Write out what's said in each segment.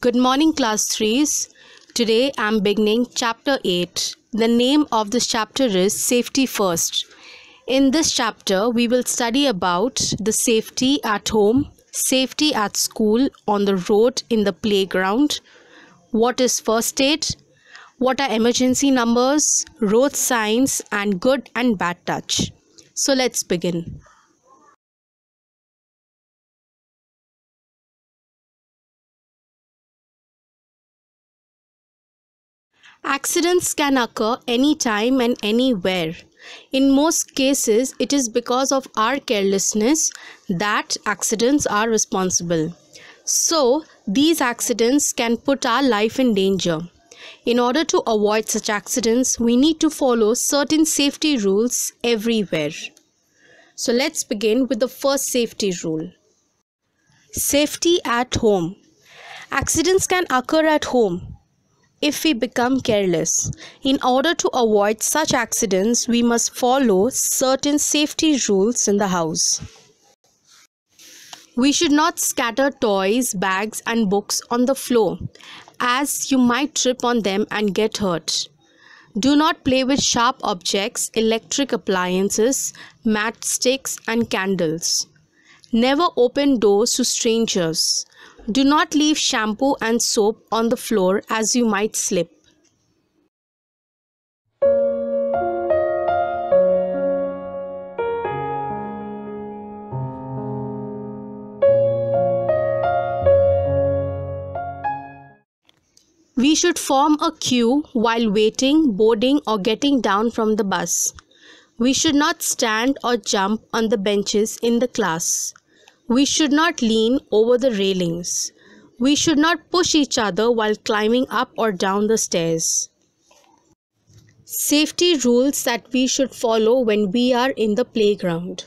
Good morning, class 3s. Today I'm beginning chapter 8. The name of this chapter is Safety First. In this chapter, we will study about the safety at home, safety at school, on the road, in the playground, what is first aid, what are emergency numbers, road signs, and good and bad touch. So let's begin. Accidents can occur anytime and anywhere. In most cases, it is because of our carelessness that accidents are responsible. So, these accidents can put our life in danger. In order to avoid such accidents, we need to follow certain safety rules everywhere. So, let's begin with the first safety rule. Safety at home. Accidents can occur at home if we become careless. In order to avoid such accidents, we must follow certain safety rules in the house. We should not scatter toys, bags, and books on the floor, as you might trip on them and get hurt. Do not play with sharp objects, electric appliances, matchsticks, and candles. Never open doors to strangers. Do not leave shampoo and soap on the floor, as you might slip. We should form a queue while waiting, boarding, or getting down from the bus. We should not stand or jump on the benches in the class. We should not lean over the railings. We should not push each other while climbing up or down the stairs. Safety rules that we should follow when we are in the playground.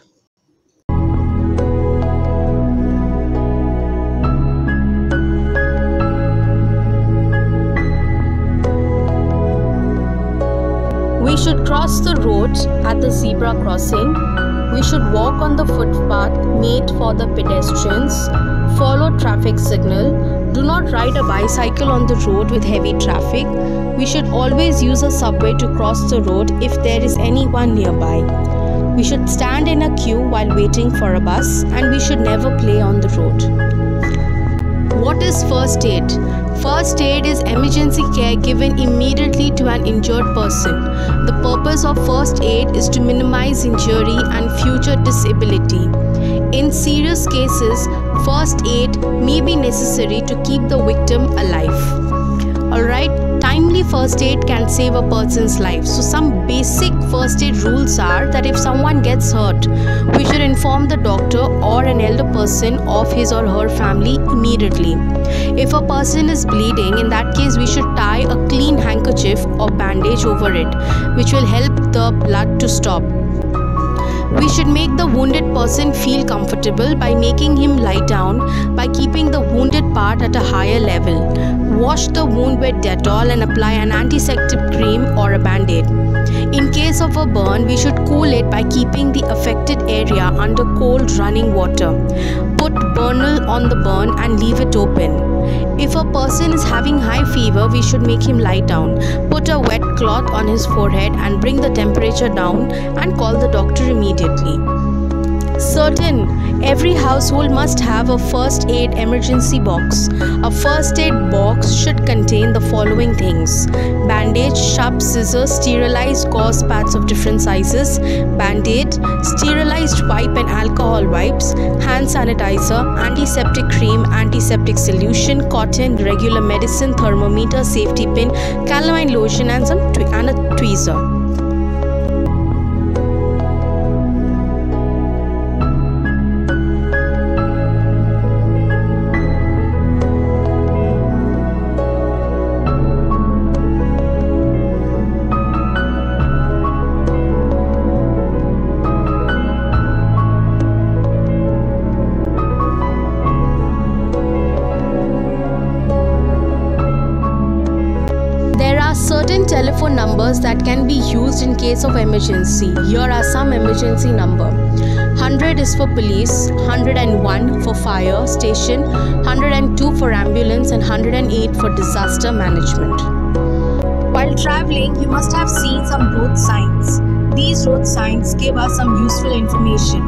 We should cross the road at the zebra crossing. We should walk on the footpath made for the pedestrians, follow traffic signal, do not ride a bicycle on the road with heavy traffic. We should always use a subway to cross the road if there is anyone nearby. We should stand in a queue while waiting for a bus, and we should never play on the road. What is first aid? First aid is emergency care given immediately to an injured person. The purpose of first aid is to minimize injury and future disability. In serious cases, first aid may be necessary to keep the victim alive. Alright, timely first aid can save a person's life. So some basic first aid rules are that if someone gets hurt, we should inform the doctor or an elder person of his or her family immediately. If a person is bleeding, in that case we should tie a clean handkerchief or bandage over it, which will help the blood to stop. We should make the wounded person feel comfortable by making him lie down, by keeping the wounded part at a higher level. Wash the wound with Dettol and apply an antiseptic cream or a band-aid. In case of a burn, we should cool it by keeping the affected area under cold running water. Put Burnel on the burn and leave it open. If a person is having high fever, we should make him lie down. Put a wet cloth on his forehead and bring the temperature down and call the doctor immediately. Every household must have a first aid emergency box. A first aid box should contain the following things: bandage, sharp scissors, sterilized gauze pads of different sizes, band-aid, sterilized wipe and alcohol wipes, hand sanitizer, antiseptic cream, antiseptic solution, cotton, regular medicine, thermometer, safety pin, calamine lotion, and a tweezer. Certain telephone numbers that can be used in case of emergency. Here are some emergency numbers: 100 is for police, 101 for fire station, 102 for ambulance, and 108 for disaster management. While traveling, you must have seen some road signs. These road signs give us some useful information.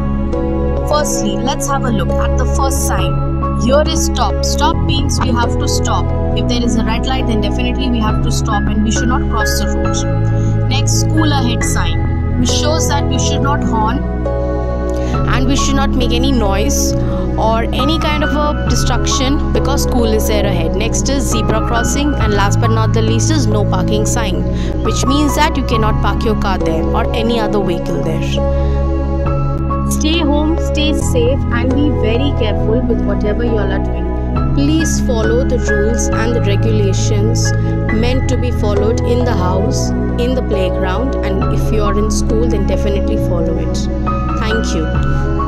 Firstly, let's have a look at the first sign. Here is stop. Stop means we have to stop. If there is a red light, then definitely we have to stop and we should not cross the road. Next, school ahead sign, which shows that we should not horn and we should not make any noise or any kind of a distraction because school is there ahead. Next is zebra crossing, and last but not the least is no parking sign, which means that you cannot park your car there or any other vehicle there. Stay home, stay safe, and be very careful with whatever you all are doing. Please follow the rules and the regulations meant to be followed in the house, in the playground, and if you are in school, then definitely follow it. Thank you.